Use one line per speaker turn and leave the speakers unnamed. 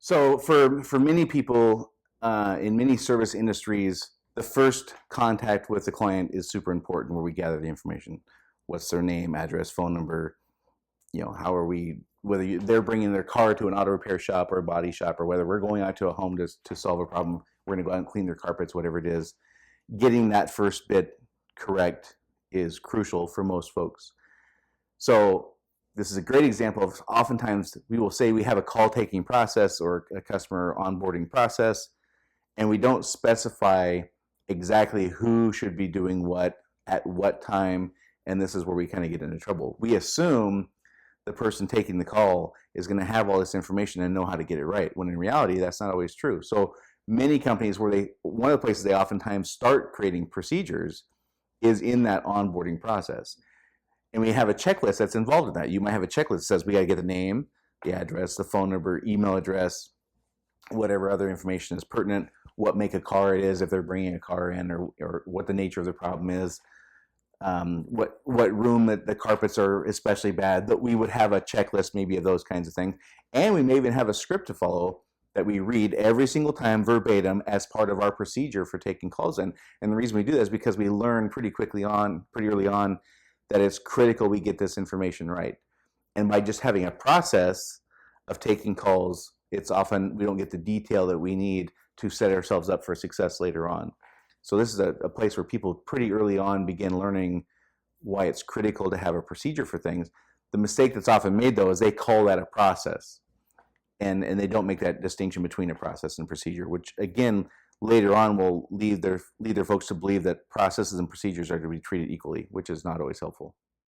So for many people in many service industries, the first contact with the client is super important, where we gather the information. What's their name, address, phone number? How are we? Whether they're bringing their car to an auto repair shop or a body shop, or whether we're going out to a home to solve a problem, we're going to go out and clean their carpets, whatever it is. Getting that first bit correct is crucial for most folks. So this is a great example of, oftentimes we will say we have a call taking process or a customer onboarding process, and we don't specify exactly who should be doing what at what time. And this is where we kind of get into trouble. We assume the person taking the call is going to have all this information and know how to get it right, when in reality that's not always true. So many companies, one of the places they oftentimes start creating procedures is in that onboarding process. And we have a checklist that's involved in that. You might have a checklist that says we got to get the name, the address, the phone number, email address, whatever other information is pertinent, what make of car it is, if they're bringing a car in, or what the nature of the problem is, what room that the carpets are especially bad. That we would have a checklist maybe of those kinds of things. And we may even have a script to follow that we read every single time verbatim as part of our procedure for taking calls in. And the reason we do that is because we learn pretty early on, that it's critical we get this information right. And by just having a process of taking calls, it's often we don't get the detail that we need to set ourselves up for success later on. So this is a place where people pretty early on begin learning why it's critical to have a procedure for things. The mistake that's often made, though, is they call that a process, and they don't make that distinction between a process and procedure, which again later on will lead their folks to believe that processes and procedures are to be treated equally, which is not always helpful.